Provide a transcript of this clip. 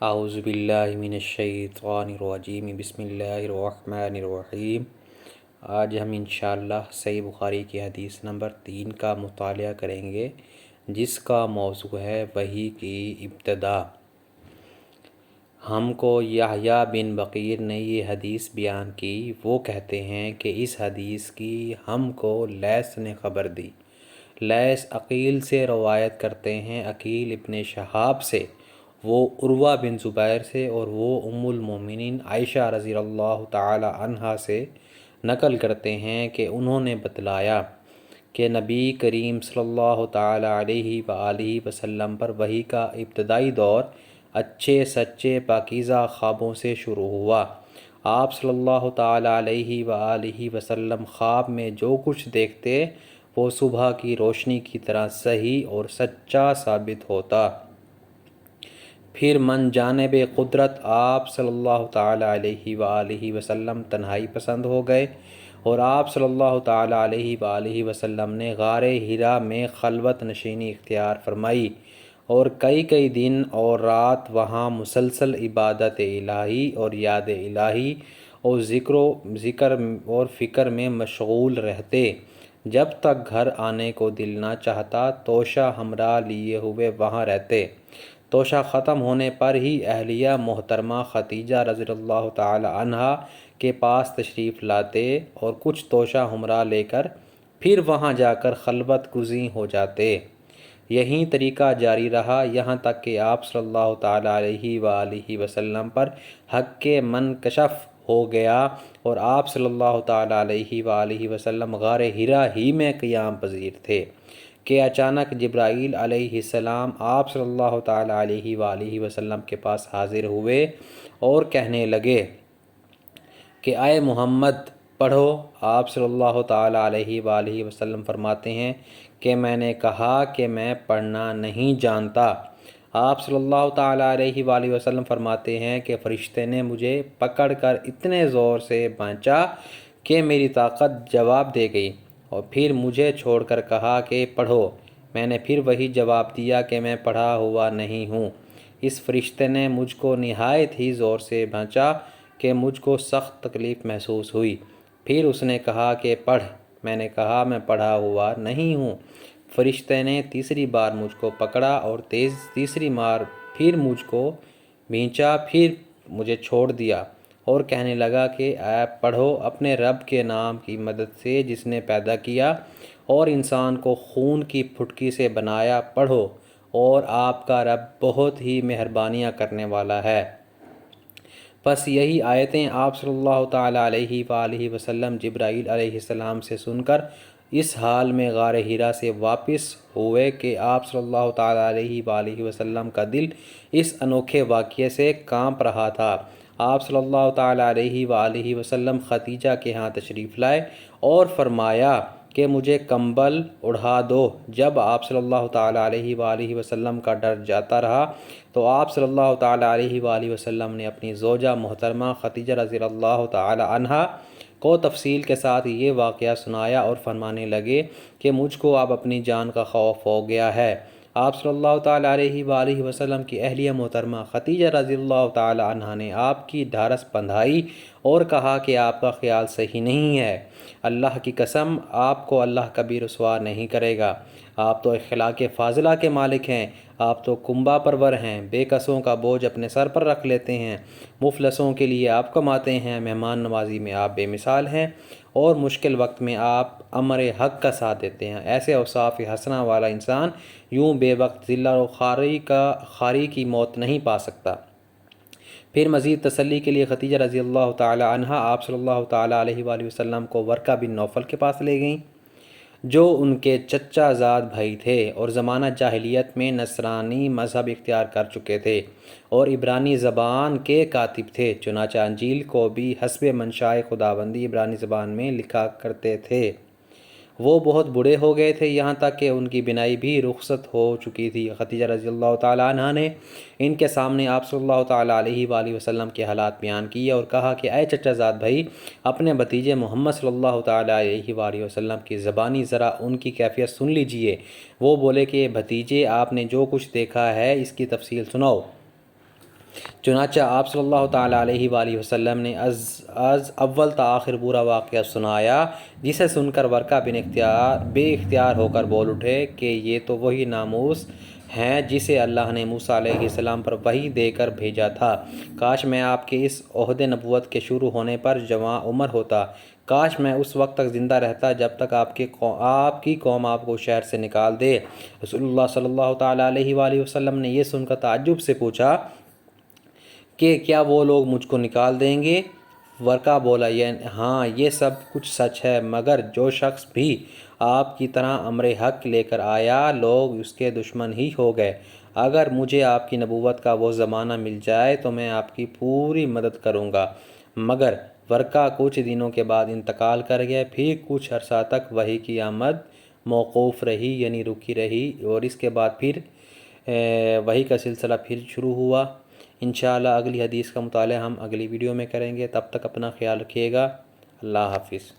اعوذ باللہ من الشیطان الرجیم بسم اللہ الرحمن الرحیم۔ آج ہم انشاءاللہ صحیح بخاری کی حدیث نمبر 3 کا مطالعہ کریں گے، جس کا موضوع ہے وحی کی ابتدا۔ ہم کو یحییٰ بن بقیر نے یہ حدیث بیان کی۔ وہ کہتے ہیں کہ اس حدیث کی ہم کو لیث نے خبر دی۔ لیث عقیل سے روایت کرتے ہیں، عقیل ابن شہاب سے، وہ عروہ بن زبیر سے، اور وہ ام المومنین عائشہ رضی اللہ تعالی عنہا سے نقل کرتے ہیں کہ انہوں نے بتلایا کہ نبی کریم صلی اللہ تعالی علیہ وآلہ وسلم پر وحی کا ابتدائی دور اچھے سچے پاکیزہ خوابوں سے شروع ہوا۔ آپ صلی اللہ تعالی علیہ وآلہ وسلم خواب میں جو کچھ دیکھتے وہ صبح کی روشنی کی طرح صحیح اور سچا ثابت ہوتا۔ پھر من جانب قدرت آپ صلی اللہ تعالی علیہ وآلہ وسلم تنہائی پسند ہو گئے، اور آپ صلی اللہ تعالی علیہ وآلہ وسلم نے غار حرا میں خلوت نشینی اختیار فرمائی، اور کئی دن اور رات وہاں مسلسل عبادت الہی اور یاد الہی اور ذکر اور فکر میں مشغول رہتے۔ جب تک گھر آنے کو دل نہ چاہتا توشہ ہمراہ لیے ہوئے وہاں رہتے۔ توشہ ختم ہونے پر ہی اہلیہ محترمہ ختیجہ رضی اللہ تعالی عنہا کے پاس تشریف لاتے اور کچھ توشہ ہمراہ لے کر پھر وہاں جا کر خلوت گزیں ہو جاتے۔ یہی طریقہ جاری رہا یہاں تک کہ آپ صلی اللہ تعالی علیہ وآلہ وسلم پر حق کے منکشف ہو گیا، اور آپ صلی اللہ تعالی علیہ وآلہ وسلم غار حرا ہی میں قیام پذیر تھے کہ اچانک جبرائیل علیہ السلام آپ صلی اللہ تعالی علیہ وآلہ وسلم کے پاس حاضر ہوئے اور کہنے لگے کہ اے محمد پڑھو۔ آپ صلی اللہ تعالی علیہ وآلہ وسلم فرماتے ہیں کہ میں نے کہا کہ میں پڑھنا نہیں جانتا۔ آپ صلی اللہ تعالی علیہ وآلہ وسلم فرماتے ہیں کہ فرشتے نے مجھے پکڑ کر اتنے زور سے بانچا کہ میری طاقت جواب دے گئی، اور پھر مجھے چھوڑ کر کہا کہ پڑھو۔ میں نے پھر وہی جواب دیا کہ میں پڑھا ہوا نہیں ہوں۔ اس فرشتے نے مجھ کو نہایت ہی زور سے بانچا کہ مجھ کو سخت تکلیف محسوس ہوئی۔ پھر اس نے کہا کہ پڑھ۔ میں نے کہا میں پڑھا ہوا نہیں ہوں۔ فرشتے نے تیسری بار مجھ کو پکڑا اور تیسری بار پھر مجھ کو بھینچا، پھر مجھے چھوڑ دیا اور کہنے لگا کہ اے پڑھو اپنے رب کے نام کی مدد سے جس نے پیدا کیا اور انسان کو خون کی پھٹکی سے بنایا، پڑھو، اور آپ کا رب بہت ہی مہربانیاں کرنے والا ہے۔ پس یہی آیتیں آپ صلی اللہ تعالی علیہ وآلہ وسلم جبرائیل علیہ السلام سے سن کر اس حال میں غار حرا سے واپس ہوئے کہ آپ صلی اللہ تعالی علیہ وآلہ وسلم کا دل اس انوکھے واقعے سے کانپ رہا تھا۔ آپ صلی اللہ تعالی علیہ وآلہ وسلم ختیجہ کے ہاں تشریف لائے اور فرمایا کہ مجھے کمبل اڑھا دو۔ جب آپ صلی اللہ تعالی علیہ وآلہ وسلم کا ڈر جاتا رہا تو آپ صلی اللہ تعالی علیہ وآلہ وسلم نے اپنی زوجہ محترمہ ختیجہ رضی اللہ تعالی عنہا کو تفصیل کے ساتھ یہ واقعہ سنایا اور فرمانے لگے کہ مجھ کو اب اپنی جان کا خوف ہو گیا ہے۔ آپ صلی اللہ تعالی علیہ وآلہ وسلم کی اہلیہ محترمہ ختیجہ رضی اللہ تعالی عنہا نے آپ کی ڈھارس بندھائی اور کہا کہ آپ کا خیال صحیح نہیں ہے، اللہ کی قسم آپ کو اللہ کبھی رسوا نہیں کرے گا۔ آپ تو اخلاق فاضلہ کے مالک ہیں، آپ تو کنبہ پرور ہیں، بے کسوں کا بوجھ اپنے سر پر رکھ لیتے ہیں، مفلسوں کے لیے آپ کماتے ہیں، مہمان نوازی میں آپ بے مثال ہیں، اور مشکل وقت میں آپ امر حق کا ساتھ دیتے ہیں۔ ایسے اوصاف حسنہ والا انسان یوں بے وقت ذلت و خواری کی موت نہیں پا سکتا۔ پھر مزید تسلی کے لیے ختیجہ رضی اللہ تعالی عنہا آپ صلی اللہ تعالی علیہ وآلہ وسلم کو ورقہ بن نوفل کے پاس لے گئیں، جو ان کے چچا زاد بھائی تھے اور زمانہ جاہلیت میں نصرانی مذہب اختیار کر چکے تھے اور عبرانی زبان کے کاتب تھے۔ چنانچہ انجیل کو بھی حسب منشاء خداوندی عبرانی زبان میں لکھا کرتے تھے۔ وہ بہت بوڑھے ہو گئے تھے، یہاں تک کہ ان کی بینائی بھی رخصت ہو چکی تھی۔ ختیجہ رضی اللہ تعالی عنہا نے ان کے سامنے آپ صلی اللہ تعالی علیہ وآلہ وسلم کے حالات بیان کیے اور کہا کہ اے چچا زاد بھائی، اپنے بھتیجے محمد صلی اللہ تعالی علیہ وآلہ وسلم کی زبانی ذرا ان کی کیفیت سن لیجئے۔ وہ بولے کہ بھتیجے، آپ نے جو کچھ دیکھا ہے اس کی تفصیل سناؤ۔ چنانچہ آپ صلی اللہ تعالیٰ علیہ وآلہ وسلم نے از اول تا آخر پورا واقعہ سنایا، جسے سن کر ورقہ بے اختیار ہو کر بول اٹھے کہ یہ تو وہی ناموس ہیں جسے اللہ نے موسیٰ علیہ السلام پر وحی دے کر بھیجا تھا۔ کاش میں آپ کے اس عہد نبوت کے شروع ہونے پر جواں عمر ہوتا، کاش میں اس وقت تک زندہ رہتا جب تک آپ کی قوم آپ کو شہر سے نکال دے۔ رسول اللہ صلی اللہ تعالیٰ علیہ وآلہ وسلم نے یہ سن کر تعجب سے پوچھا کہ کیا وہ لوگ مجھ کو نکال دیں گے؟ ورقہ بولا، ہاں یہ سب کچھ سچ ہے، مگر جو شخص بھی آپ کی طرح امر حق لے کر آیا، لوگ اس کے دشمن ہی ہو گئے۔ اگر مجھے آپ کی نبوت کا وہ زمانہ مل جائے تو میں آپ کی پوری مدد کروں گا۔ مگر ورقہ کچھ دنوں کے بعد انتقال کر گیا۔ پھر کچھ عرصہ تک وحی کی آمد موقوف رہی، یعنی رکی رہی، اور اس کے بعد پھر وحی کا سلسلہ پھر شروع ہوا۔ انشاءاللہ اگلی حدیث کا مطالعہ ہم اگلی ویڈیو میں کریں گے۔ تب تک اپنا خیال رکھیے گا۔ اللہ حافظ۔